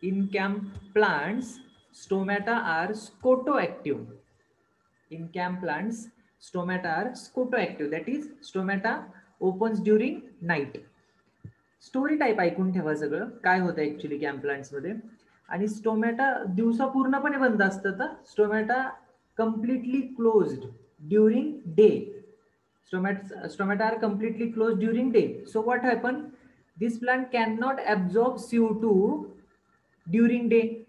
In camp plants, stomata are scotoactive. In camp plants, stomata are scotoactive. That is, stomata opens during night. Story type ऐकून ठेवा सगळं काय होतं actually camp plants मध्ये. आणि stomata दिवसा पूर्णपणे बंद असतं तर stomata completely closed during day. Stomata are completely closed during day. So what happened? This plant cannot absorb CO2 during day.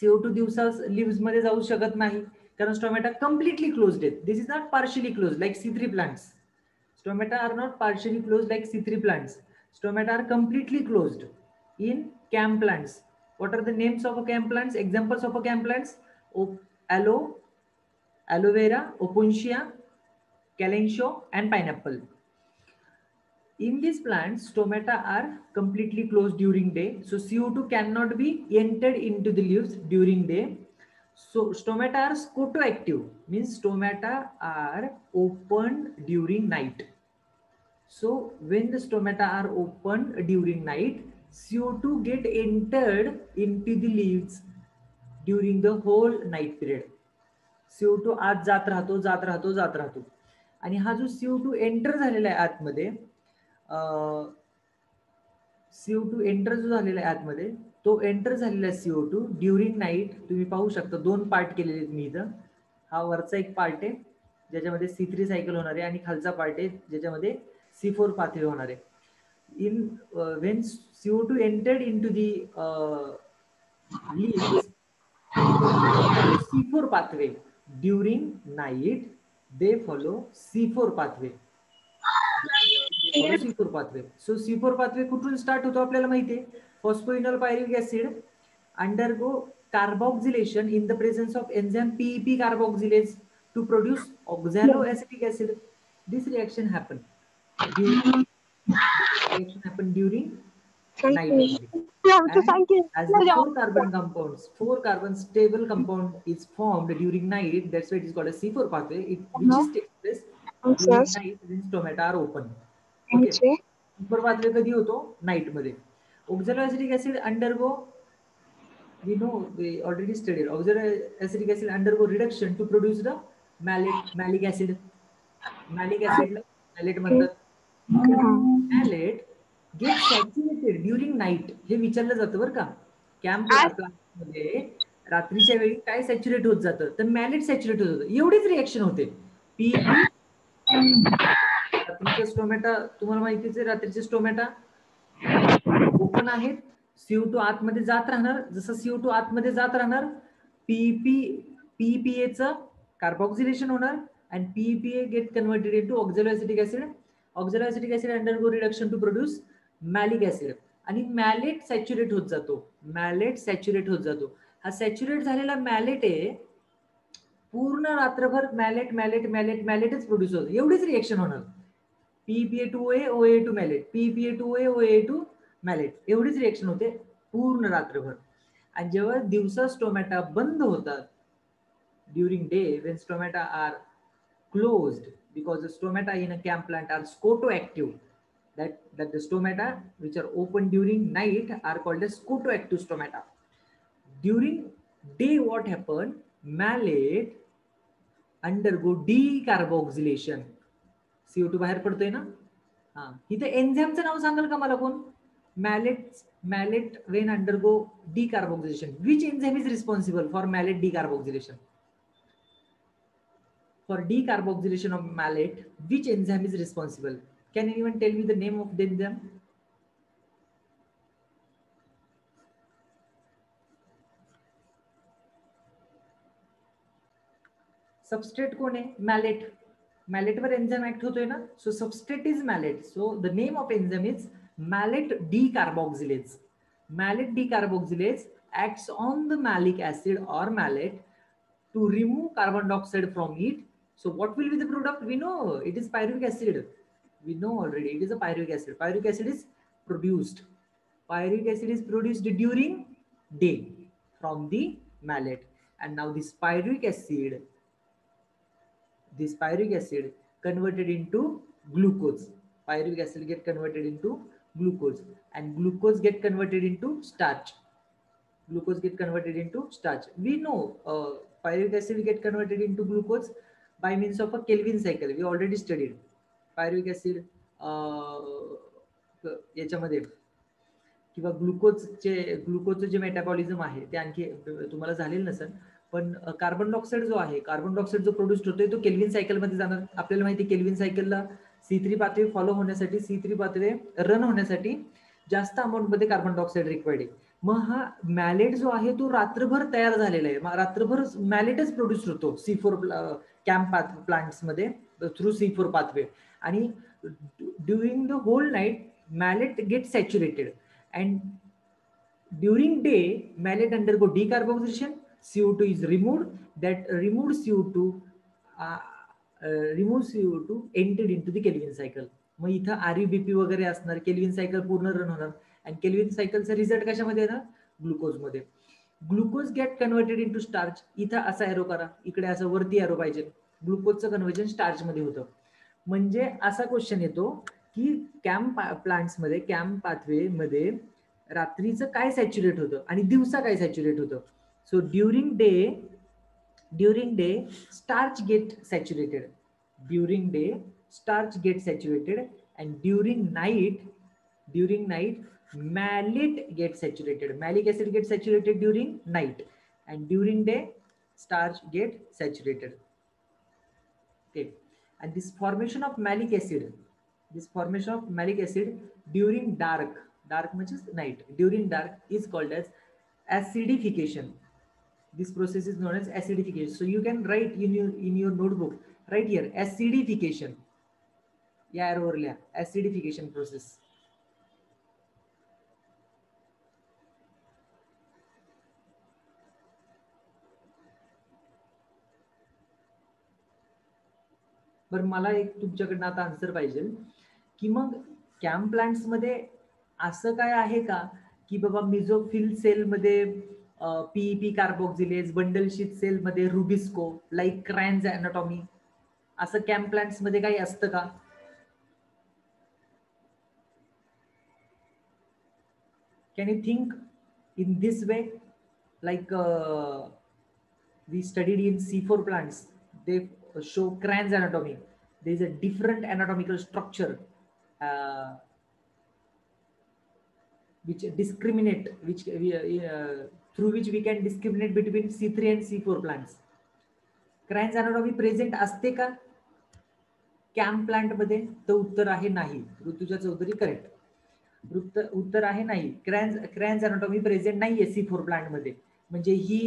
CO2 दिवसा लिव्स मध्ये जाऊ शकत नाही कारण स्टोमॅटा कम्प्लिटली क्लोज्ड आहेत. This is not partially close like C3 plants. Stomata are not partially closed like C3 plants. Stomata are completely closed in camp plants. What are the names of a camp plants? Examples of a camp plants: aloe, aloe vera, opuntia, kalanchoe, and pineapple. In these plants, stomata are completely closed during day. So CO2 cannot be entered into the leaves during day. So stomata are scotoactive, means stomata are opened during night. So when the stomata are opened during night, CO2 get entered into the leaves during the whole night period. CO2 आत जात राहतो जात राहतो जात राहतो. आणि हा जो CO2 एंटर झालेला आहे आतमध्ये, CO2 एंटर जो झालेला आहे आतमध्ये, तो एंटर झालेला CO2 ड्युरिंग नाईट तुम्ही पाहू शकता. दोन पार्ट केलेले आहेत मी इथं. हा वरचा एक पार्ट आहे ज्याच्यामध्ये C3 सायकल होणार आहे आणि खालचा पार्ट आहे ज्याच्यामध्ये C4 पाथवे होणार आहे. In when CO2 entered into the leaves, follow C4 pathway. During night, they follow C4 pathway. follow C4 pathway. So C4 pathway कुठून स्टार्ट होतो आपल्याला माहिती आहे. Phosphoenol पायरिक acid undergo carboxylation in the presence of enzyme PEP carboxylase to produce oxaloacetic acid. This reaction happen during night only. And as the four carbon stable compound is formed during night, that's why it is called a C4 pathway, which is takes place during night when stomata are open. Okay. C4 pathway कधी होतो? Night मध्ये. Oxaloacetic acid undergo, we know, we already studied, oxaloacetic acid undergo reduction to produce the malic acid. Malic acid malate म्हणतात. Malate get saturated during night. हे विचारलं जातं बरं का. Camp मध्ये रात्रीच्या वेळी काय सॅच्युरेट होत जातं तर मॅलेट सॅच्युरेट होत जातं. एवढीच रिएक्शन होते. पीपी रात्रीच्या स्टोमॅटा तुम्हाला माहितीच आहे. रात्रीचे स्टोमॅटा ओपन आहेत. CO2 आतमध्ये जात राहणार. जसं CO2 आतमध्ये जात राहणार PEPA कार्बोक्सिलेशन होणार and PEPA get converted into oxaloacetic acid. Oxaloacetic acid undergo reduction to produce malic acid आणि मॅलेट सॅच्युरेट होत जातो. मॅलेट सॅच्युरेट होत जातो. हा सॅच्युरेट झालेला मॅलेट आहे पूर्ण रात्रभर मॅलेट मॅलेट मॅलेट मॅलेटच प्रोड्यूस होतं. एवढीच रिएक्शन होणार. PPA2OA OA to malate, PPA2OA OA to malate, एवढीच रिएक्शन होते पूर्ण रात्रभर. आणि जेव्हा दिवसा स्टोमॅटा बंद होतात during day when stomata are closed, because the stomata in a camp plant are scotoactive, that the stomata which are open during night are called as scotoactive stomata. During day what happened? Malate undergo decarboxylation. CO2 बाहेर पडतोय ना. हा, इथे एन्झाईमचं नाव सांगाल का मला कोण? Malate when undergo decarboxylation, which enzyme is responsible for malate decarboxylation? For decarboxylation of malate, which enzyme is responsible? Can anyone tell me the name of the enzyme? Substrate कोण आहे? Malate. Malate वर enzyme act होतोय ना. So substrate is malate. So the name of enzyme is malate decarboxylase. Malate decarboxylase acts on the malic acid or malate to remove carbon dioxide from it. So what will be the product? We know it is pyruvic acid. We know already it is a pyruvic acid. Pyruvic acid is produced. Pyruvic acid is produced during day from the malate. And now this pyruvic acid converted into glucose. Pyruvic acid get converted into glucose and glucose get converted into starch. Glucose get converted into starch. We know pyruvic acid get converted into glucose by means of a Kelvin cycle. We already studied pyruvic acid याच्यामध्ये किंवा ग्लुकोजचं जे metabolism आहे ते आणखी तुम्हाला झालेलं नसेल, पण कार्बन डायऑक्साईड जो आहे, कार्बन डायऑक्साईड जो प्रोड्यूस होतोय तो केल्विन सायकलमध्ये जाणार. आपल्याला माहिती आहे केल्विन सायकलला C3 पाथवे फॉलो होण्यासाठी, C3 पाथवे रन होण्यासाठी जास्त अमाऊंटमध्ये कार्बन डायऑक्साईड रिक्वायर्ड आहे. मग हा मॅलेट जो आहे तो रात्रभर तयार झालेला आहे, रात्रभर मॅलेटच प्रोड्यूस होतो C4 कॅम्प प्लांट्समध्ये थ्रू C4 पाथवे. आणि during the whole night malate gets saturated, and during day malate undergo decarboxylation, CO2 is removed, that removed CO2 entered into the Kelvin cycle. मग इथं RUBP वगैरे असणार, केल्विन सायकल पूर्ण run होणार, आणि kelvin सायकलचा result कशामध्ये येणार? ग्लुकोज मध्ये. Glucose get converted into starch. इथं असा एरो करा, इकडे असं वरती एरो पाहिजे. ग्लुकोजचं कन्व्हर्जन स्टार्च मध्ये होतं. म्हणजे असा क्वेश्चन येतो की कॅम्प प्लांट्स मध्ये, कॅम्प पाथवे मध्ये रात्रीचं काय सॅच्युरेट होतं आणि दिवसा काय सॅच्युरेट होतं. So during day starch get saturated, during day starch get saturated, and during night malate gets saturated. Malic acid gets saturated during night, and during day starch get saturated. Okay, and this formation of malic acid during dark which is night, during dark is called as acidification. This process is known as acidification. So you can write in your notebook right here acidification. Yeah, acidification process. बरं, मला एक तुमच्याकडनं आता answer पाहिजे की मग camp plants मध्ये असं काय आहे का की बाबा मिझोफिल सेल मध्ये PEP carboxylase, bundle sheath cell मध्ये रुबिस्को, लाईक क्रॅन्स अॅनाटॉमी, असं कॅम्प प्लांट्स मध्ये काही असतं का? Can you think in this way? Like we studied in C4 plants, they show Cran's anatomy. There is a different anatomical structure which discriminate, through which we can discriminate between C3 and C4 plants. Cran's anatomy present असते का camp plant मध्ये? तर उत्तर आहे नाही. Rutuja Chaudhari correct. उत्तर आहे नाही. क्रॅन्स अॅनाटॉमी प्रेझेंट नाहीये C4 प्लांट मध्ये. म्हणजे ही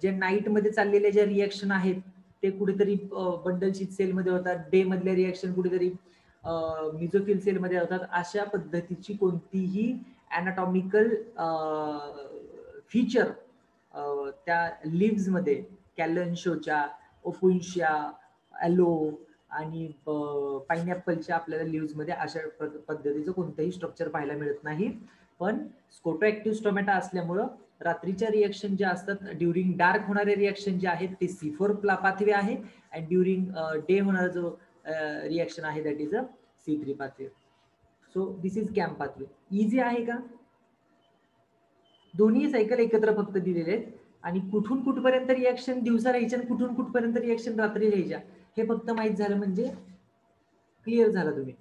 जे नाईट मध्ये चाललेल्या ज्या रिएक्शन आहेत ते कुठेतरी बंडल शीट सेल मध्ये होतात, डे मधल्या रिएक्शन कुठेतरी मिझोफिल सेल मध्ये होतात. अशा पद्धतीची कोणतीही अॅनाटॉमिकल फीचर त्या लिव्स मध्ये कॅलन्शोच्या, ओपुन्शिया, ॲलो आणि पाइनॅपलच्या आपल्याला लिव्स मध्ये अशा पद्धतीचं कोणतंही स्ट्रक्चर पाहायला मिळत नाही. पण स्कोटोएक्टिव्ह स्टोमॅटा असल्यामुळं रात्रीच्या रिएक्शन ज्या असतात, ड्युरिंग डार्क होणारे रिएक्शन जे आहेत ते C4 पाथवे आहे, अँड ड्युरिंग डे होणारा जो रिएक्शन आहे that is a C3 pathway. So this is camp pathway. Easy आहे का? दोन्ही सायकल एकत्र फक्त दिलेले आहेत, आणि कुठून कुठपर्यंत रिएक्शन दिवसा राहायच्या आणि कुठून कुठपर्यंत रिएक्शन रात्री राहायच्या हे फक्त माहित झालं म्हणजे क्लिअर झालं तुम्ही.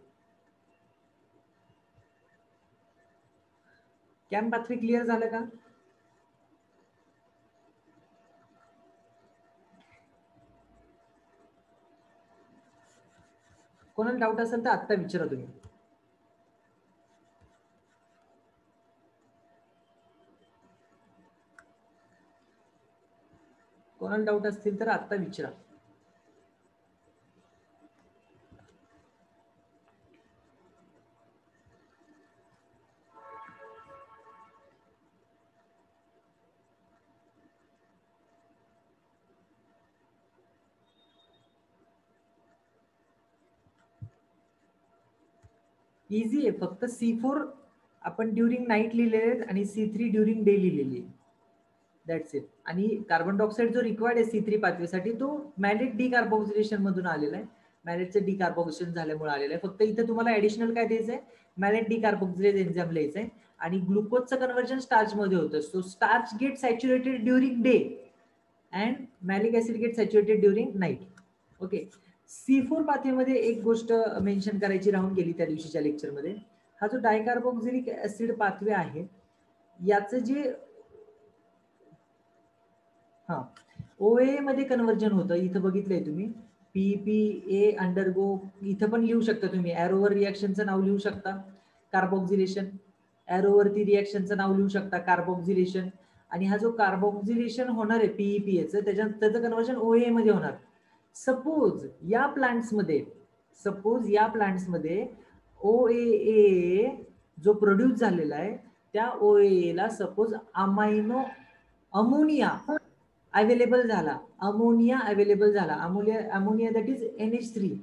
कॅम्प पाथवे क्लिअर झालं का? कोणाला डाऊट असेल तर आत्ता विचारा तुम्ही. कोणाला डाऊट असतील तर आत्ता विचारा. इझी आहे, फक्त C4 आपण ड्युरिंग नाईट लिहिलेले आणि C3 ड्युरिंग डे लिहिलेली, दॅट्स इट. आणि कार्बन डायऑक्साईड जो रिक्वायर्ड आहे C3 पाथवेसाठी तो मॅलेट डिकार्बोक्सिलेशन मधून आलेला आहे, मॅलेटचं डिकार्बोक्सिलेशन झाल्यामुळे आलेलं आहे. फक्त इथे तुम्हाला ऍडिशनल काय द्यायचं आहे, मॅलेट डिकार्बोक्सिलेज एन्झाइम लिहायचं आहे. आणि ग्लुकोजचं कन्व्हर्जन स्टार्च मध्ये होतं. So starch get saturated during day and malic acid get saturated during night. Okay. C4 पाथवेमध्ये एक गोष्ट मेन्शन करायची राहून गेली त्या दिवशीच्या लेक्चरमध्ये. हा जो डायकार्बोक्सिलिक ऍसिड पाथवे आहे याचं जे OA मध्ये कन्व्हर्जन होतं, इथं बघितलंय तुम्ही PPA अंडरगो, इथं पण लिहू शकता तुम्ही, एरोवर रिॲक्शनचं नाव लिहू शकता कार्बोक्सिलेशन, एरोवरती रिॲक्शनचं नाव लिहू शकता कार्बोक्सिलेशन. आणि हा जो कार्बोक्सिलेशन होणार आहे PEPA त्याचं कन्व्हर्जन OA मध्ये होणार. सपोज या प्लांट्समध्ये OAA जो प्रोड्यूस झालेला आहे त्या OAA ला सपोज अमोनिया अवेलेबल झाला, ammonia that is NH3.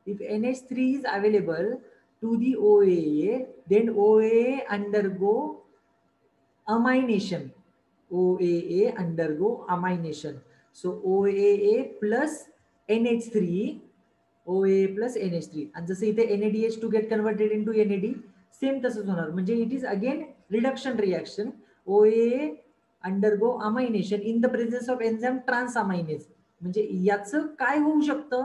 If NH3 is available to the OAA, then OAA undergo amination. So OAA plus NH3, and जसं इथे NADH2 get converted into NAD, same तसंच होणार. म्हणजे it is again reduction reaction. OAA undergo amination in the presence of enzyme transaminase. म्हणजे याचं काय होऊ शकतं,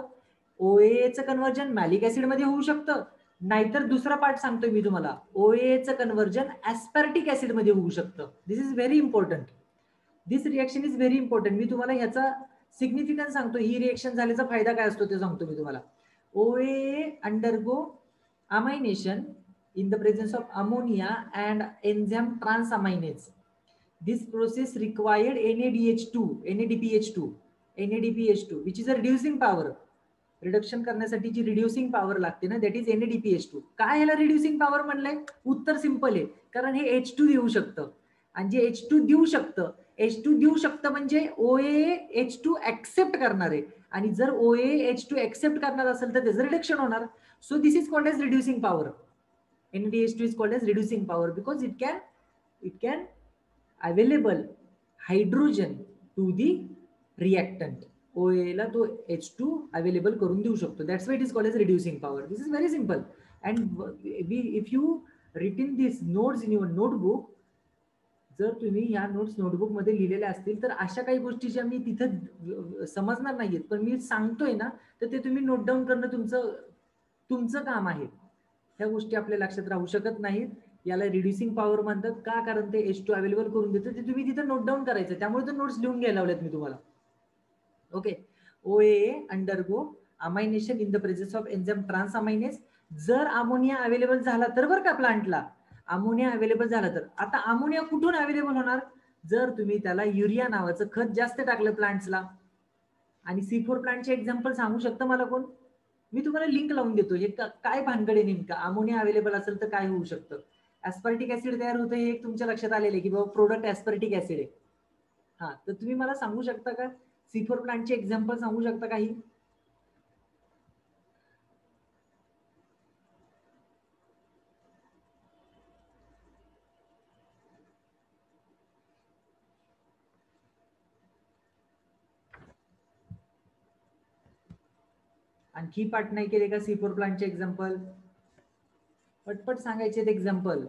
OAAचं कन्व्हर्जन मॅलिक ऍसिड मध्ये होऊ शकतं, नाहीतर दुसरा पार्ट सांगतोय मी तुम्हाला, OAAचं कन्व्हर्जन ऍस्पर्टिक ऍसिड मध्ये होऊ शकतं. This is very important. This reaction is very important. मी तुम्हाला ह्याचा सिग्निफिकन्स सांगतो, ही रिएक्शन झाल्याचा फायदा काय असतो ते सांगतो मी तुम्हाला. OAA undergo amination in the presence of ammonia and enzyme transaminase. This process required NADPH2, which is a reducing power. Reduction करण्यासाठी जी रिड्युसिंग पॉवर लागते ना, दॅट इज NADPH2. काय ह्याला रिड्युसिंग पॉवर म्हणलंय? उत्तर सिंपल आहे, कारण हे H2 देऊ शकतं. आणि जे H2 देऊ शकतं म्हणजे OAA H2 ऍक्सेप्ट करणार आहे. आणि जर OAA H2 ऍक्सेप्ट करणार असेल तर त्याचं रिडक्शन होणार. So this is called as reducing power. NADH2 is called as reducing power because it can available hydrogen to the reactant. OA ला तो H2 available करून देऊ शकतो. That's why it is called as reducing power. This is very simple. And if you written these notes in your notebook, जर तुम्ही या notes notebook मध्ये लिहिलेल्या असतील तर अशा काही गोष्टी ज्या मी तिथं समजणार नाहीयेत, पण मी सांगतोय ना, तर ते तुम्ही नोट डाऊन करणं तुमचं काम आहे. ह्या गोष्टी आपल्या लक्षात राहू शकत नाहीत. याला रिड्युसिंग पॉवर म्हणतात. का? कारण ते H2 अवेलेबल करून देतं. ते तुम्ही तिथं नोट डाऊन करायचं. त्यामुळे तर नोट्स लिहून घ्यायला लावल्यात मी तुम्हाला. Okay. OAA undergo amination in the presence of enzyme transaminase. जर अमोनिया अवेलेबल झाला तर बरं का, प्लांटला अमोनिया अवेलेबल झाला तर. आता अमोनिया कुठून अवेलेबल होणार? जर तुम्ही त्याला युरिया नावाचं खत जास्त टाकलं प्लांट्सला. आणि C4 प्लांटचे एक्झाम्पल सांगू शकता मला कोण? मी तुम्हाला लिंक लावून देतो. हे काय भानगड आहे नेमका, अमोनिया अवेलेबल असेल तर काय होऊ शकतं. ऍस्पर्टिक ऍसिड तयार होतं हे एक तुमच्या लक्षात आलेलं आहे की बाबा प्रोडक्ट ऍस्पर्टिक ऍसिड आहे. हा, तर तुम्ही मला सांगू शकता का C4 प्लांटचे एक्झाम्पल सांगू शकता काही? आणखी पाठ नाही केले का C4 प्लांटचे एक्झाम्पल? पटपट सांगायचे एक्झाम्पल.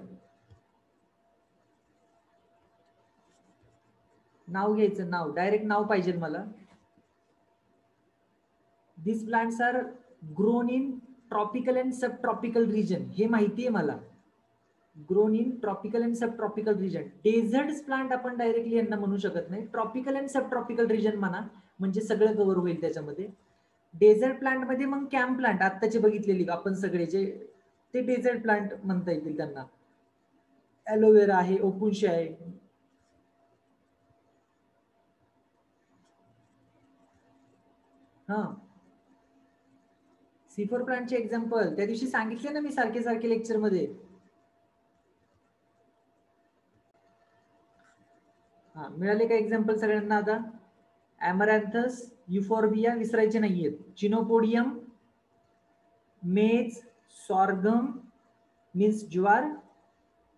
नाव घ्यायचं, नाव डायरेक्ट नाव पाहिजे मला. These plants are grown in tropical and subtropical region. हे माहिती आहे मला. Grown in tropical and sub tropical region. Desert plant आपण डायरेक्टली यांना म्हणू शकत नाही. Tropical and sub tropical region म्हणा, म्हणजे सगळं कव्हर होईल त्याच्यामध्ये. डेझर्ट प्लांट मध्ये मग कॅम्प प्लांट आत्ताचे बघितलेली आपण सगळे जे ते डेझर्ट प्लांट म्हणता येतील त्यांना. ॲलोवेरा आहे, ओपुन्शिया आहे. हा, C4 प्लांटचे एक्झाम्पल त्या दिवशी सांगितले ना मी सारखे लेक्चर मध्ये. हा, मिळाले का एक्झाम्पल सगळ्यांना? आता ॲमरॅन्थस, युफॉर्बिया विसरायचे नाहीयेत. चिनोपोडियम, मेज, sorghum means jowar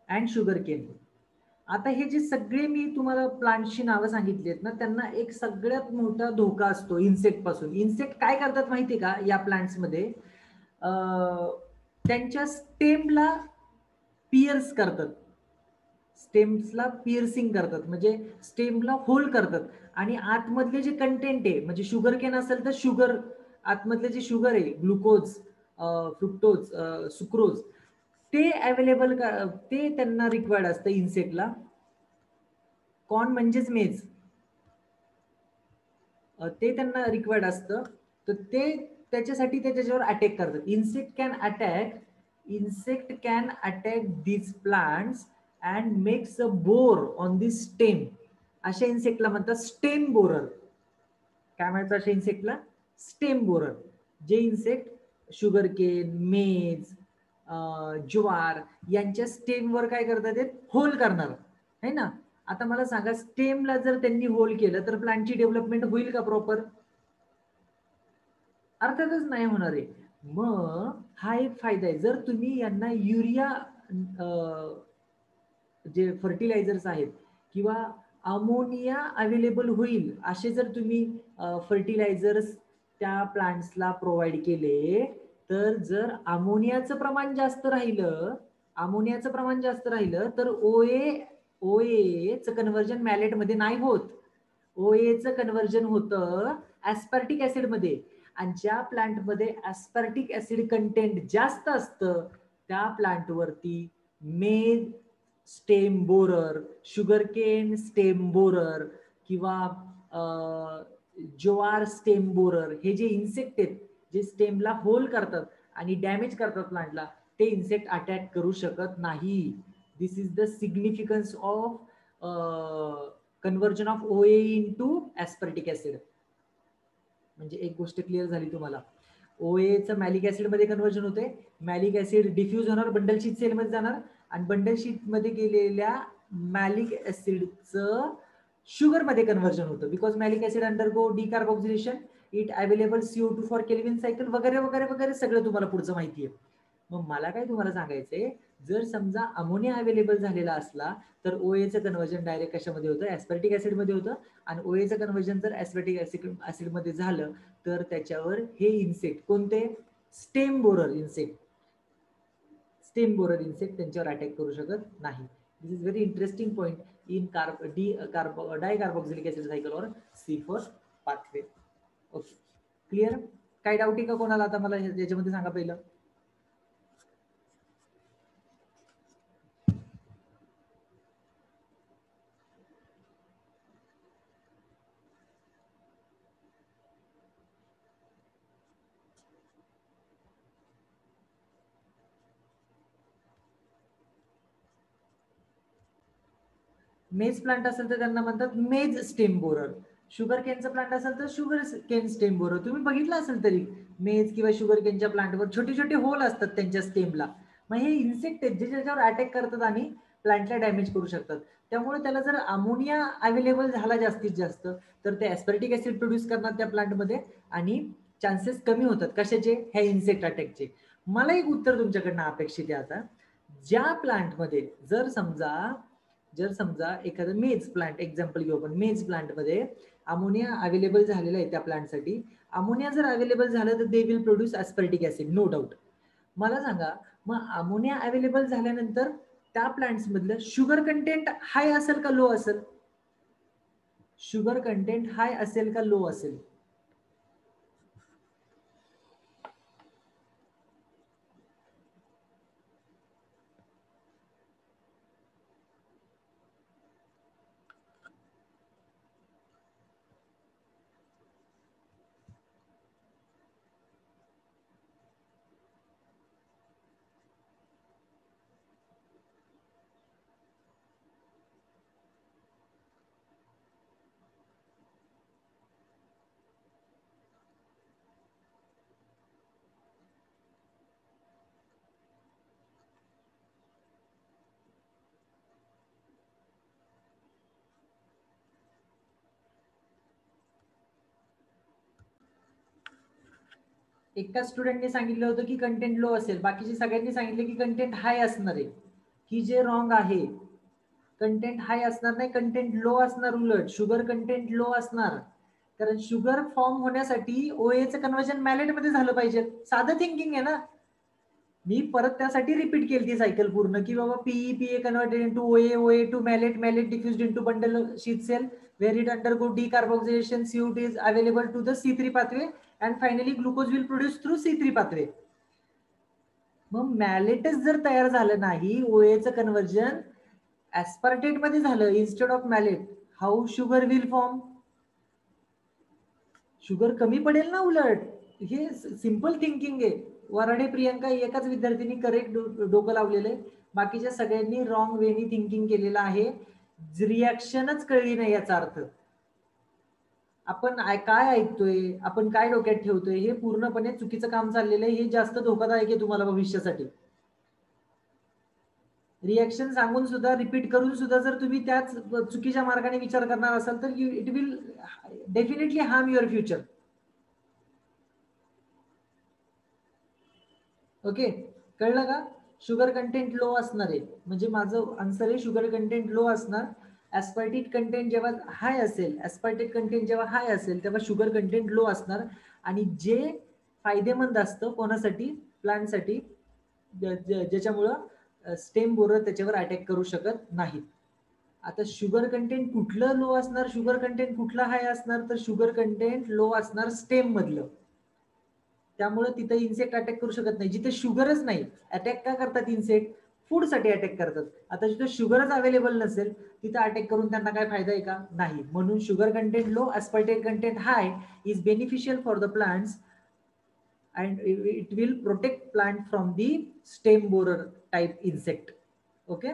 and sugar cane. आता हे जे सगळे मी तुम्हाला प्लांटची नावं सांगितली आहेत ना, त्यांना एक सगळ्यात मोठा धोका असतो इन्सेक्ट पासून. इन्सेक्ट काय करतात माहितीये का या प्लांट्स मध्ये? त्यांच्या स्टेमला पियर्स करतात. स्टेम्सला पिअर्सिंग करतात, म्हणजे स्टेमला होल करतात आणि आतमधले जे कंटेंट आहे, म्हणजे शुगर केन असेल तर शुगर, आतमधले जे शुगर आहे, ग्लुकोज, फ्रुक्टोज, सुक्रोज, ते अवेलेबल, ते त्यांना रिक्वायर्ड असतं इन्सेक्टला. कॉर्न म्हणजेच मेज, ते त्यांना रिक्वायर्ड असतं, तर ते त्याच्यासाठी ते त्याच्यावर अटॅक करतात. Insect can attack these plants and makes a bore on the stem. अशा इन्सेक्टला म्हणतात स्टेम बोरर. काय म्हणतात अशा इन्सेक्टला? Stem borer. जे insect sugar cane, maize, jowar यांच्या स्टेमवर काय करतात, ते होल करणार आहे ना. आता मला सांगा, स्टेमला जर त्यांनी होल केलं तर प्लांटची डेव्हलपमेंट होईल का प्रॉपर? अर्थातच नाही होणार आहे. मग हा एक फायदा आहे. जर तुम्ही यांना युरिया, जे फर्टिलायझर्स आहेत किंवा अमोनिया अवेलेबल होईल असे जर तुम्ही फर्टिलायझर्स त्या प्लांट्सला प्रोव्हाइड केले, तर जर अमोनियाचं प्रमाण जास्त राहिलं, तर ओएचं कन्व्हर्जन मॅलेटमध्ये नाही होत. ओएचं कन्व्हर्जन होतं ऍस्पर्टिक ऍसिडमध्ये, आणि ज्या प्लांटमध्ये ऍस्पर्टिक ऍसिड कंटेंट जास्त असतं त्या प्लांटवरती maize stem borer, sugarcane stem borer किंवा ज्वार स्टेम बोरर, हे जे इन्सेक्ट आहेत जे स्टेमला होल करतात आणि डॅमेज करतात प्लांटला, ते इन्सेक्ट अटॅक करू शकत नाही. This is the significance of conversion of OA into aspartic acid. म्हणजे एक गोष्ट क्लिअर झाली तुम्हाला. ओएचं मॅलिक ऍसिड मध्ये कन्व्हर्जन होते, मॅलिक ऍसिड डिफ्यूज होणार, बंडल शीट सेल मध्ये जाणार, आणि बंडल शीट मध्ये गेलेल्या मॅलिक ऍसिडचं शुगर मध्ये कन्व्हर्जन होतं, because malic acid undergo decarboxylation, it available CO2 for Calvin cycle, वगैरे वगैरे वगैरे सगळं तुम्हाला पुढचं माहिती आहे. मग मला काय तुम्हाला सांगायचंय, जर समजा अमोनिया अवेलेबल झालेला असला तर ओएचं कन्व्हर्जन डायरेक्ट कशामध्ये होतं, ऍस्पर्टिक ऍसिड मध्ये होतं, आणि ओएचं कन्व्हर्जन जर ऍस्पर्टिक ऍसिड मध्ये झालं तर त्याच्यावर हे इन्सेक्ट, कोणते, स्टेम बोरर इन्सेक्ट त्यांच्यावर अटॅक करू शकत नाही. This is very interesting point in dicarboxylic acid cycle और C4 पाथवे. Okay, clear? काय डाऊट आहे का कोणाला? आता मला याच्यामध्ये सांगा पहिलं. मेज प्लांट असेल तर त्यांना म्हणतात मेज स्टेम बोरर, शुगर केनचा प्लांट असेल तर शुगर केन स्टेम बोरर. तुम्ही बघितलं असेल तरी मेज किंवा शुगर केनच्या प्लांटवर छोटे छोटे होल असतात त्यांच्या स्टेमला. मग हे इन्सेक्ट आहेत जे ज्याच्यावर अटॅक करतात आणि प्लांटला डॅमेज करू शकतात. त्यामुळे त्याला जर अमोनिया अवेलेबल झाला जास्तीत जास्त तर ते ऍस्पर्टिक ऍसिड प्रोड्यूस करणार त्या प्लांटमध्ये आणि चान्सेस कमी होतात. कशाचे? ह्या इन्सेक्ट अटॅकचे. मला एक उत्तर तुमच्याकडनं अपेक्षित आहे आता. ज्या प्लांटमध्ये जर समजा एखादं मेज प्लांट एक्झाम्पल घेऊ आपण, मेज प्लांटमध्ये अमोनिया अवेलेबल झालेला आहे त्या प्लांटसाठी, अमोनिया जर अवेलेबल झालं तर they will produce aspartic acid, no doubt. मला सांगा, मग अमोनिया अवेलेबल झाल्यानंतर त्या प्लांट्स मधलं शुगर कंटेंट हाय असेल का लो असेल? शुगर कंटेंट हाय असेल का लो असेल? एका स्टुडंटने सांगितलं होतं की कंटेंट लो असेल, बाकीचे सगळ्यांनी सांगितले की कंटेंट हाय असणार आहे. ही जे रॉंग आहे. कंटेंट हाय असणार नाही, कंटेंट लो असणार. उलट शुगर कंटेंट लो असणार, कारण शुगर फॉर्म होण्यासाठी ओएचं कन्व्हर्जन मॅलेट मध्ये झालं पाहिजे. साधं थिंकिंग आहे ना. मी परत त्यासाठी रिपीट केली ती सायकल पूर्ण की बाबा PE PA converted into OA OA to malate malate diffused into bundle sheath cell where it undergo decarboxylation CO2 is available to the C3 pathway and finally glucose will produce through C3 pathway. मग मॅलेटच जर तयार झालं नाही ओएचं conversion ऍस्पार्टेट मध्ये झालं instead of malate, how sugar will form? Sugar कमी पडेल ना उलट. हे सिंपल थिंकिंग आहे. वराडे प्रियंका एकाच विद्यार्थ्यांनी करेक्ट डोकं लावलेलं आहे, बाकीच्या सगळ्यांनी रॉंग वेनी थिंकिंग केलेलं आहे. रिॲक्शनच कळली नाही याचा अर्थ. आपण काय ऐकतोय, आपण काय डोक्यात ठेवतोय हे पूर्णपणे चुकीचं काम चाललेलं आहे. हे जास्त धोकादायक आहे तुम्हाला भविष्यासाठी. रिॲक्शन सांगून सुद्धा रिपीट करून सुद्धा जर तुम्ही त्याच चुकीच्या मार्गाने विचार करणार असाल तर it will definitely harm your future. Okay, कळलं का? शुगर कंटेंट लो असणार आहे म्हणजे माझं आन्सर आहे शुगर कंटेंट लो असणार. ऍस्पार्टेट कंटेंट जेव्हा हाय असेल, ऍस्पार्टेट कंटेंट जेव्हा हाय असेल तेव्हा शुगर कंटेंट लो असणार. आणि जे फायदेमंद असतं कोणासाठी? प्लांटसाठी, ज्याच्यामुळं स्टेम बोरर त्याच्यावर अटॅक करू शकत नाहीत. आता शुगर कंटेंट कुठलं लो असणार, शुगर कंटेंट कुठला हाय असणार? तर शुगर कंटेंट लो असणार स्टेम मधलं. त्यामुळे तिथे इन्सेक्ट अटॅक करू शकत नाही. जिथे शुगरच नाही, अटॅक का करतात इन्सेक्ट? फूडसाठी अटॅक करतात. आता जिथे शुगरच अवेलेबल नसेल तिथे अटॅक करून त्यांना काय फायदा आहे का? नाही. म्हणून sugar content low, aspartate content high is beneficial for the plants and it will protect plant from the stem borer type insect. Okay,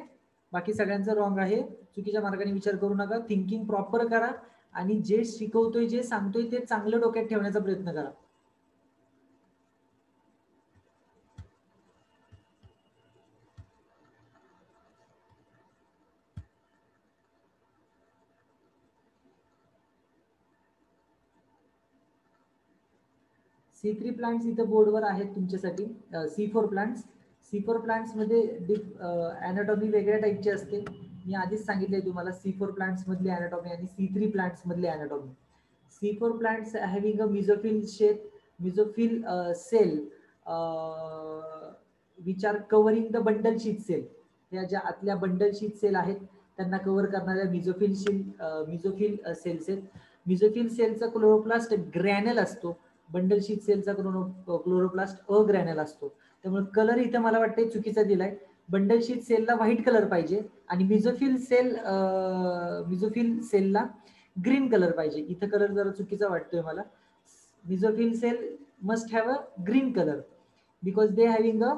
बाकी सगळ्यांचं रॉंग आहे. चुकीच्या मार्गाने विचार करू नका. थिंकिंग प्रॉपर करा आणि जे शिकवतोय जे सांगतोय ते चांगलं डोक्यात ठेवण्याचा प्रयत्न करा. C3 प्लांट्स इथं बोर्डवर आहेत तुमच्यासाठी. C4 प्लांट्स, C4 प्लांट्स मध्ये अॅनाटॉमी वेगळ्या टाईपची असते. मी आधीच सांगितलंय तुम्हाला C4 प्लांट्स मधली अॅनाटॉमी आणि C3 प्लांट्स मधली anatomy. C4 plants having a mesophyll shape, mesophyll cell which are covering the bundle sheath cell. या ज्या आतल्या बंडल शीट सेल आहेत त्यांना कव्हर करणाऱ्या मिझोफिल सेल्स आहेत. मिझोफिल सेलचा क्लोरोप्लास्ट ग्रॅनल असतो, बंडल शीट सेलचा क्लोरोप्लास्ट अग्रॅनल असतो. त्यामुळे कलर इथं मला वाटतं चुकीचा दिलाय. बंडल शीट सेलला व्हाईट कलर पाहिजे आणि मिझोफिल सेलला ग्रीन कलर पाहिजे. इथं कलर जरा चुकीचा वाटतोय मला. Mesophyll cell must have a green colour because they having a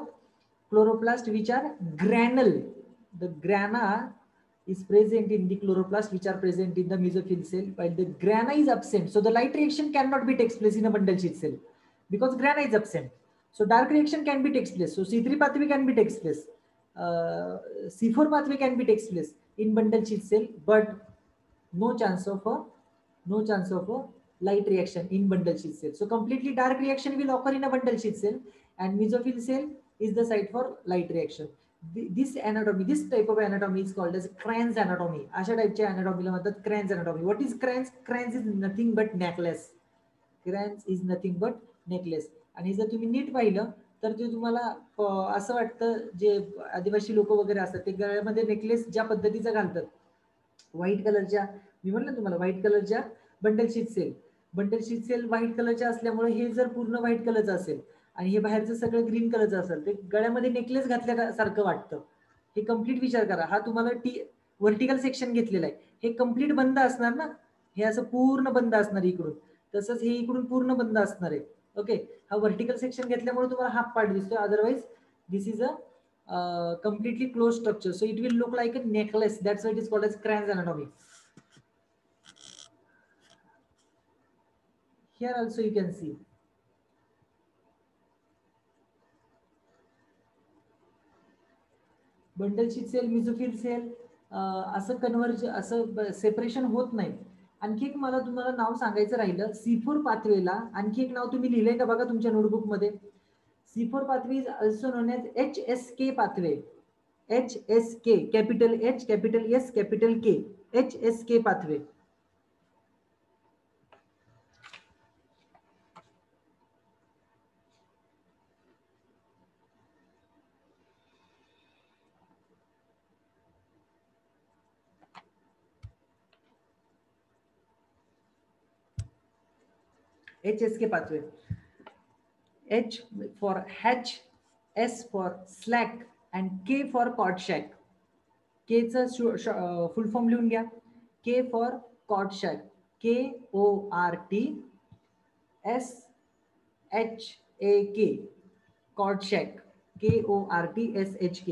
chloroplast which are granule. The grana is present in the chloroplast which are present in the mesophyll cell, while the grana is absent. So the light reaction cannot be takes place in a bundle sheet cell because grana is absent. So dark reaction can be takes place. So C3 pathway can be takes place. C4 pathway can be takes place in bundle sheet cell, but no chance of a light reaction in bundle sheet cell. So completely dark reaction will occur in a bundle sheet cell, and mesophyll cell is the site for light reaction. This anatomy, this type of anatomy is called as Kranz anatomy. अशा टाइपच्या anatomy म्हणतात Kranz anatomy. What is Kranz? Kranz is nothing but necklace. Kranz is nothing but necklace. आणि जर तुम्ही नीट पाहिलं तर ते तुम्हाला असं वाटतं जे आदिवासी लोक वगैरे असतात ते गळ्यामध्ये नेकलेस ज्या पद्धतीचा घालतात व्हाईट कलरच्या, मी म्हणलं तुम्हाला व्हाईट कलरच्या बंडल शीट सेल व्हाईट कलरच्या असल्यामुळे हे जर पूर्ण व्हाईट कलरचं असेल आणि हे बाहेरचं सगळं ग्रीन कलरचं असेल ते गळ्यामध्ये नेकलेस घातल्यासारखं वाटतं. हे कम्प्लीट विचार करा. हा तुम्हाला व्हर्टिकल सेक्शन घेतलेला आहे, हे कम्प्लीट बंद असणार ना, हे असं पूर्ण बंद असणार इकडून, तसंच हे इकडून पूर्ण बंद असणार आहे. ओके, हा व्हर्टिकल सेक्शन घेतल्यामुळे तुम्हाला हाफ पार्ट दिसतोय, otherwise this is a completely closed structure, so it will look like a necklace. That's why it is called as Kranz anatomy. Here also you can see bundle sheath cell, mesophyll cell असं converge असं separation होत नाही. आणखी एक मला तुम्हाला नाव सांगायचं राहिलं, C4 पाथवेला आणखी एक नाव तुम्ही लिहिलंय का बघा तुमच्या नोटबुक मध्ये. C4 pathway is also known as HSK pathway. HSK, capital H capital S capital K, HSK pathway. HSK pathway. H for hatch, S for slack, and K for Kortschak. K चं full form लिहून घ्या. K for Kortschak. KORTSHAK. Kortschak. KORTSHK.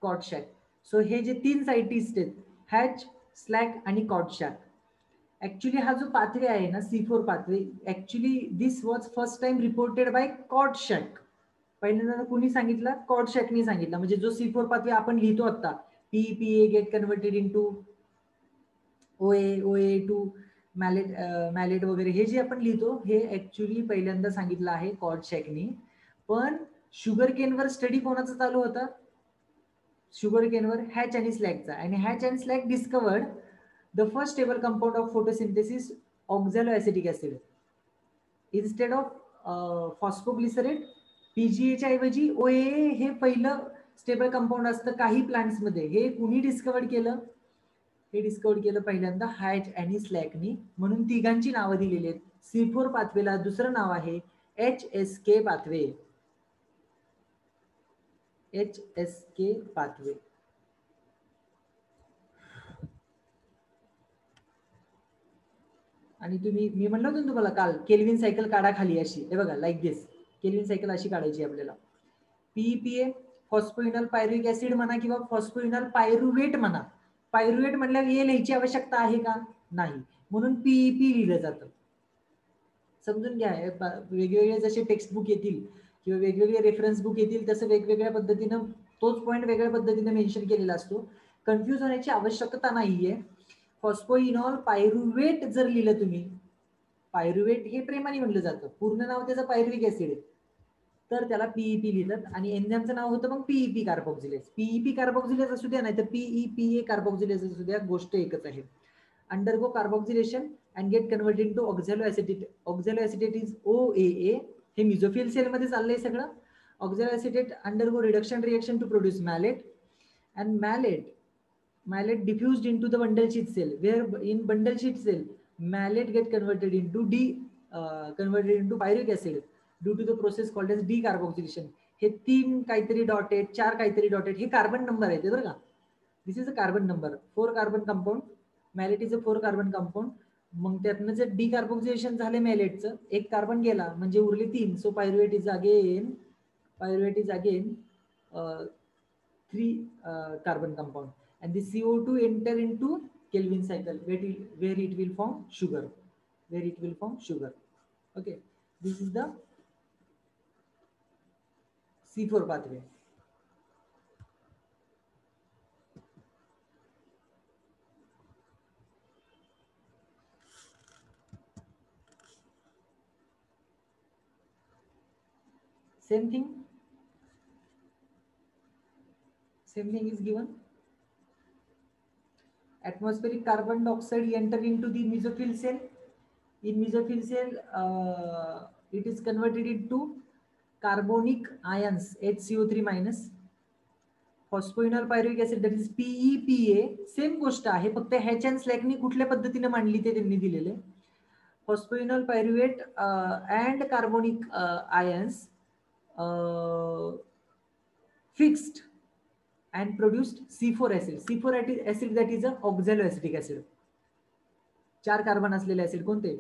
Kortschak. So हे जे 3 scientist आहेत, hash, slack आणि कॉर्टशॅक. Actually हा जो pathway आहे ना, C4 pathway, actually this was first time reported by Kortschak. पहिल्यांदा कोणी सांगितलं? कॉर्टशॅकनी सांगितलं. म्हणजे जो C4 पाथवे आपण लिहितो आता, PEPA get converted into OA, OA to malate वगैरे, हे जे आपण लिहितो हे ऍक्च्युली पहिल्यांदा सांगितलं आहे कॉर्टशॅकनी. पण शुगर केनवर स्टडी कोणाचा चालू होता? शुगर केनवर हॅच आणि स्लॅकचा. आणि Hatch and Slack discovered the first stable compound of photosynthesis, oxaloacetic acid. Instead of phosphoglycerate, PGAच्या ऐवजी OAA हे पहिलं स्टेबल कंपाऊंड असतं काही प्लांट्समध्ये. हे कुणी डिस्कवर्ड केलं? हे डिस्कवर केलं पहिल्यांदा हॅच आणि स्लॅकनी. म्हणून तिघांची नावं दिलेली आहेत. C4 पाथवेला दुसरं नाव आहे HSK पाथवे. HSK pathway. आणि तुम्ही, मी म्हणलं होतं तुम्हाला काल, केल्विन सायकल काढा खाली अशी. हे बघा, लाईक दिस. केल्विन सायकल अशी काढायची आपल्याला. PEPA फॉस्फोइनॉल पायरुविक ऍसिड म्हणा किंवा फॉस्फोइनॉल पायरुवेट म्हणा. पायरुवेट म्हणल्यावर ए लिहायची आवश्यकता आहे का? नाही. म्हणून PEP लिहिलं जातं. समजून घ्या. वेगवेगळे जसे टेक्स्ट बुक येतील किंवा वेगवेगळे रेफरन्स बुक येतील तसं वेगवेगळ्या पद्धतीनं तोच पॉईंट वेगळ्या पद्धतीने मेन्शन केलेला असतो. कन्फ्यूज होण्याची आवश्यकता नाहीये. फॉस्फोइनॉल पायरुवेट जर लिहिलं तुम्ही, पायरुवेट हे प्रेमाने म्हणलं जातं, पूर्ण नाव त्याचं पायरुविक ऍसिड आहे, तर त्याला PEP लिहितात. आणि एन्झाईमचं नाव होतं मग PEP कार्बोक्सिलेज. PEP कार्बोक्सिलेज असू द्या, नाही तर PEPA कार्बोक्सिलेज असू द्या, गोष्ट एकच आहे. Undergo carboxylation and get converted to oxaloacetate. Oxaloacetate is OAA. हे मिझोफिल सेल मध्ये चाललंय सगळं. Oxaloacetate undergo reduction reaction to produce malate, and malate diffused into the bundle sheath cell, where in bundle sheath cell malate get converted into pyruvic acid due to the process called as decarboxylation. हे 3 काहीतरी dot आहेत, 4 काहीतरी dot आहेत, हे carbon number आहेत बरं का. This is a carbon number. 4 carbon compound. Malate is a 4 carbon compound. मग त्यातनं जर डिकार्बोक्सिलेशन झाले मॅलेटचं, एक कार्बन गेला म्हणजे उरले 3. So pyruvate is again 3 carbon compound. And the CO2 enter into Kelvin cycle where it will form sugar. Okay, this is the C4 pathway. Same thing is given. Atmospheric carbon dioxide enter into the mesophyll cell. In mesophyll cell, it is converted into carbonic ions, HCO3 minus. Phosphoenol pyruvic acid, that is PEPA. Same गोष्ट आहे, फक्त hash and स्लॅकनी कुठल्या पद्धतीने मांडली ते त्यांनी दिलेले. Phosphoenol pyruvate and carbonic ions fixed and produced C4 acid. C4 acid that is a oxaloacetic acid. 4 carbon असलेले ऍसिड कोणते?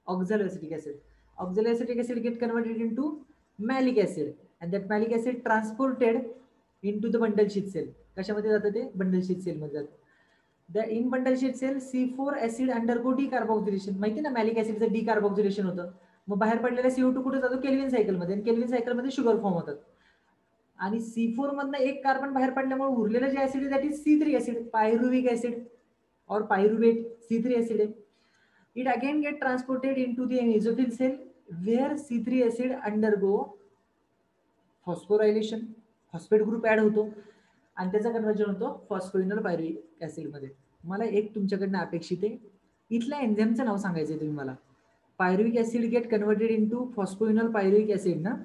Oxaloacetic acid. Oxaloacetic acid get converted into malic acid, and that malic acid transported into the bundle sheath cell. कशामध्ये जातं ते? Bundle sheath cell मध्ये जातं. The in bundle sheath cell C4 acid undergo decarboxylation. माहिती ना, malic ऍसिडचं decarboxylation होतं. मग बाहेर पडलेला CO2 कुठे जातो? केल्विन सायकल मध्ये. आणि केल्विन सायकल मध्ये शुगर फॉर्म होतात. आणि C4 मधनं एक कार्बन बाहेर पडल्यामुळे उरलेलं जे acid that is C3 acid, pyruvic acid और पायरुवेट, C3 ऍसिड आहे. It again get transported into the mesophyll cell where C3 acid undergo phosphorylation. Phosphate group add होतो आणि त्याचा कन्वर्जन होतो फॉस्फोइनॉल पायरुविक ऍसिड मध्ये. मला एक तुमच्याकडनं अपेक्षित आहे, इथल्या एन्झाईमचं नाव सांगायचंय तुम्ही मला. Pyruvic acid get converted into phosphoenol pyruvic acid ना,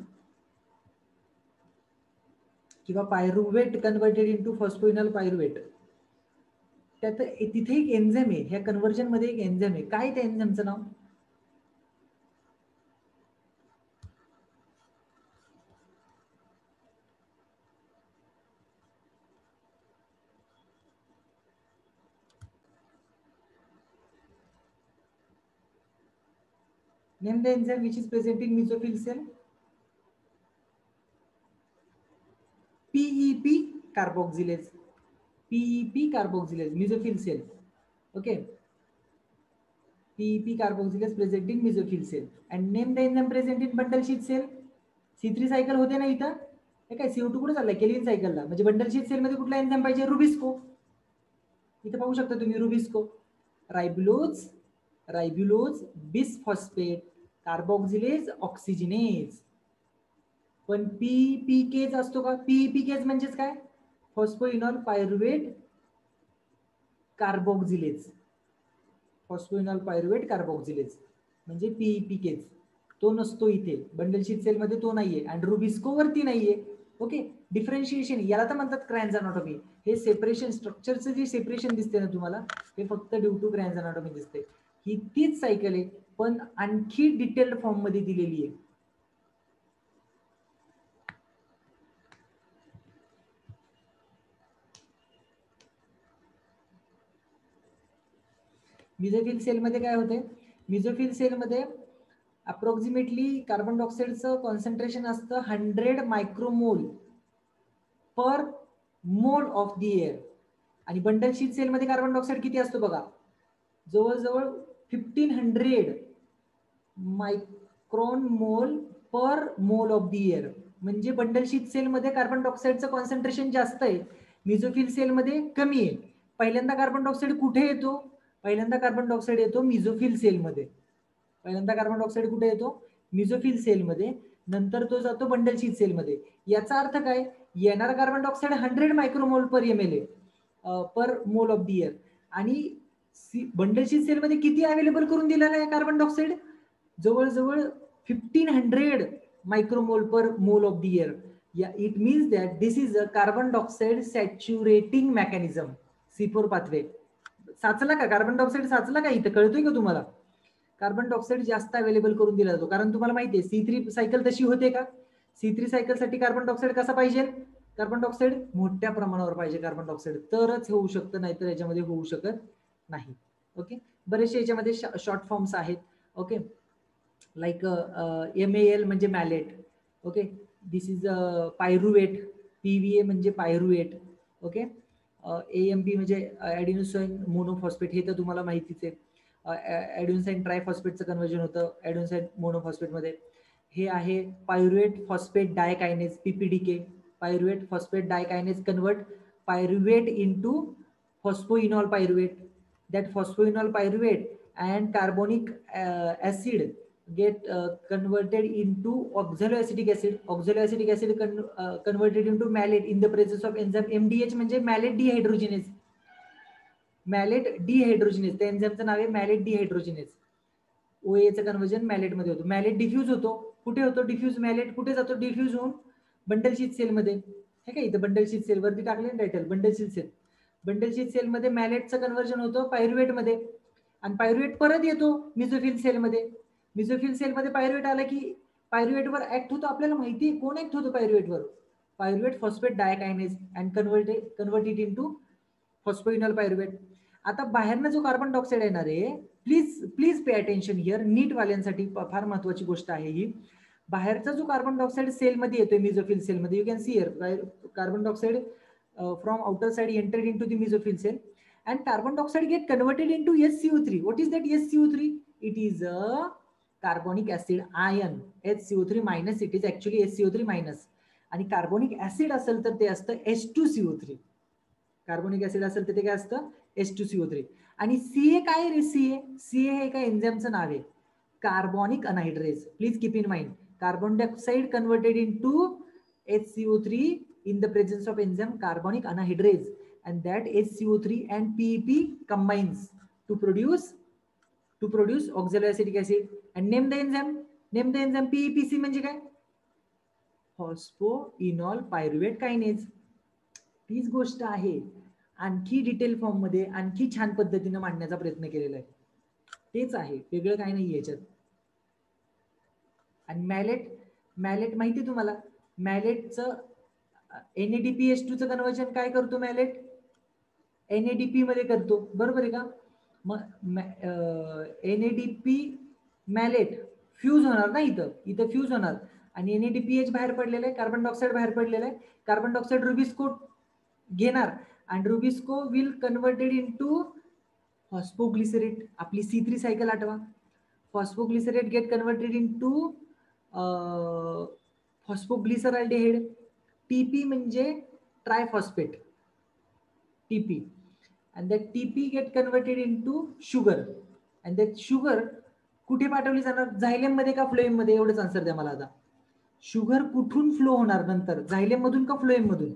किंवा pyruvate converted into phosphoenol pyruvate. त्यात तिथे एक एन्झाईम आहे, ह्या कन्व्हर्जन मध्ये एक एन्झाईम आहे. काय त्या एन्झाईमचं नाव? Name the enzyme which is present in mesophyll cell. PEP carboxylase. PEP carboxylase, mesophyll cell. Okay. PEP carboxylase present in mesophyll cell. And name the enzyme present in bundle sheath cell. C3 cycle होते ना इथं. हे काय CO2 कुठे चाललाय केलिन सायकलला. म्हणजे bundle sheath cell मध्ये कुठला एन्झाईम पाहिजे? रुबिस्को. इथे पाहू शकता तुम्ही rubisco. Ribulose bisphosphate carboxylase oxygenase. पण पीपीकेज असतो का? पीपीकेज म्हणजेच काय? Phosphoenol pyruvate carboxylase. Phosphoenol pyruvate carboxylase म्हणजे पीपीकेज. तो नसतो इथे बंडल शीथ सेल मध्ये, तो नाहीये. आणि रुबिस्को वरती नाहीये. ओके. डिफरन्शिएशन याला तर म्हणतात क्रॅन्झ अनाटॉमी. हे सेपरेशन स्ट्रक्चरचं जे सेपरेशन दिसते ना तुम्हाला, हे फक्त ड्यू टू क्रॅन्झ अनाटॉमी दिसते. ही तीच सायकल आहे पण आणखी डिटेल्ड फॉर्म मध्ये दिलेली आहे. मिझोफिल सेल मध्ये काय होते? मिझोफिल सेल मध्ये अप्रॉक्सिमेटली कार्बन डायऑक्साईडचं कॉन्सन्ट्रेशन असतं 100 micromole per mole of the air. आणि बंडल शीथ सेल मध्ये कार्बन डायऑक्साईड किती असतो बघा? जवळजवळ 1500 मायक्रॉन मोल पर मोल ऑफ द एअर. म्हणजे बंडल शीथ सेल मध्ये कार्बन डायऑक्साईडचं कॉन्सन्ट्रेशन जास्त आहे, मिझोफिल सेल मध्ये कमी आहे. पहिल्यांदा कार्बन डायऑक्साईड कुठे येतो? पहिल्यांदा कार्बन डायऑक्साईड येतो मिझोफिल सेल मध्ये. पहिल्यांदा कार्बन डायऑक्साईड कुठे येतो? मिझोफिल सेल मध्ये. नंतर तो जातो बंडल शीथ सेल मध्ये. याचा अर्थ काय? येणारा carbon dioxide 100 micromole per ml per mole of the year. आणि बंडल शीथ सेल मध्ये किती अवेलेबल करून दिलेला आहे कार्बन डायऑक्साईड? जवळजवळ 1500 micromole per mole of the year. It means that this is a carbon dioxide saturating mechanism. C4 pathway साचला का? Carbon dioxide साचला का इथं? कळतोय का तुम्हाला? कार्बन डायऑक्साईड जास्त अवेलेबल करून दिला जातो. कारण तुम्हाला माहिती आहे C3 सायकल तशी होते का? C3 सायकल साठी कार्बन डायऑक्साईड कसा पाहिजे? कार्बन डायऑक्साईड मोठ्या प्रमाणावर पाहिजे कार्बन डायऑक्साईड, तरच होऊ शकतं, नाहीतर याच्यामध्ये होऊ शकत नाही. ओके. बरेचसे याच्यामध्ये शॉर्ट फॉर्म्स आहेत. ओके. लाईक MAL म्हणजे malate. Okay. This is pyruvate. PVA म्हणजे पायरुवेट. ओके. AMP म्हणजे ॲडेनोसाईन मोनोफॉस्फेट, हे तर तुम्हाला माहितीच आहे. ॲडेनोसाईन ट्रायफॉस्फेटचं कन्व्हर्जन होतं ॲडेनोसाईन मोनोफॉस्फेटमध्ये. हे आहे pyruvate phosphate dikinase, PPDK. Pyruvate phosphate dikinase convert pyruvate into phosphoenol pyruvate. That phosphoenol pyruvate and carbonic acid get converted into oxaloacetic acid. Oxaloacetic acid converted into malate in the presence of enzyme MDH म्हणजे malate dehydrogenase. Malate डिहायड्रोजिनेज, त्या एन्झाईमचं नाव आहे malate डिहायड्रोजिनेज. OAचं conversion malate मध्ये होतो. Malate diffuse होतो. कुठे होतो diffuse? Malate कुठे जातो डिफ्यूज होऊन? बंडल शीथ सेल मध्ये. हे काय इथं बंडल शीथ सेल वरती टाकले title bundle sheath cell. Bundle sheath cell मध्ये मॅलेटचं कन्व्हर्जन होतं पायरुवेट मध्ये. आणि पायरुवेट परत येतो मिझोफिल सेल मध्ये. मिझोफिल सेल मध्ये पायरुवेट आला की पायरुवेटवर ऍक्ट होतो. आपल्याला माहिती आहे कोण ऍक्ट होतो पायरुवेटवर? Pyruvate phosphate dikinase and convert it into phosphoenol pyruvate. आता बाहेरनं जो कार्बन डायऑक्साईड येणार आहे, please pay attention here, NEET वाल्यांसाठी फार महत्वाची गोष्ट आहे ही. बाहेरचा जो कार्बन डायऑक्साईड सेलमध्ये येतोय मिझोफिल सेलमध्ये, you can see here carbon dioxide from outer side entered into the mesophyll cell and carbon dioxide get converted into SCO3. What is that SCO3? It is a carbonic acid ion. HCO3 minus, it is actually SCO3 minus. आणि carbonic acid असेल तर ते असतं H2CO3. Carbonic acid असेल तर ते काय असतं? H2CO3. आणि CA काय रे? CA हे एका एन्झाईमचं नाव आहे, carbonic anhydrase. Please keep in mind, carbon dioxide converted into HCO3 in the presence of enzyme carbonic anhydrase, and that HCO3 and PEP combines to produce oxaloacetic acid. And name the enzyme PEPC म्हणजे काय? Phosphoenol pyruvate kinase. तीच गोष्ट आहे, आणखी detail form मध्ये आणखी छान पद्धतीने मांडण्याचा प्रयत्न केलेला आहे. तेच आहे, वेगळं काय नाही याच्यात. आणि मॅलेट माहिती आहे तुम्हाला? मॅलेटचं NADPH2 चं कन्वर्जन काय करतो मॅलेट? NADP मध्ये करतो, बरोबर आहे का? मग NADP मॅलेट फ्यूज होणार ना, इथं इथं फ्यूज होणार आणि NADPH बाहेर पडलेलं आहे, कार्बन डायऑक्साईड बाहेर पडलेलं आहे. कार्बन डायऑक्साईड रुबिस्को घेणार आणि rubisco will converted into phosphoglycerate. आपली C3 सायकल आठवा. Phosphoglycerate get converted into phosphoglyceraldehyde. TP म्हणजे triphosphate, TP, and that TP get converted into sugar, and that sugar कुठे पाठवली जाणार, झायलेम मध्ये का फ्लोएम मध्ये, एवढंच आन्सर द्या मला आता. शुगर कुठून फ्लो होणार नंतर, झायलेम मधून का फ्लोएम मधून?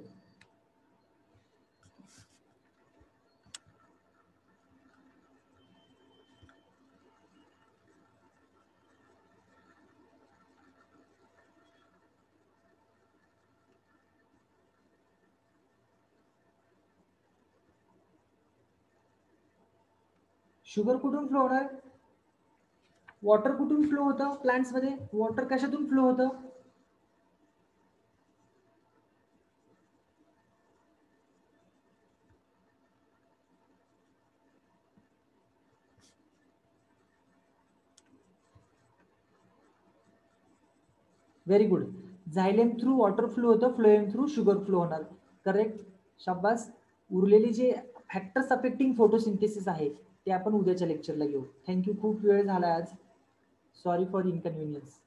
शुगर कुठून फ्लो होणार? वॉटर कुठून फ्लो होतं प्लांट्स मध्ये? वॉटर कशातून फ्लो होतं? Very good. Xylem through water flow होतं, फ्लोएम थ्रू शुगर फ्लो होणार. करेक्ट, शाबास. उरलेले जे फॅक्टर्स अफेक्टिंग फोटोसिंथेसिस आहे ते आपण उद्याच्या लेक्चरला घेऊ. थँक्यू, खूप वेळ झाला आज. Sorry for inconvenience.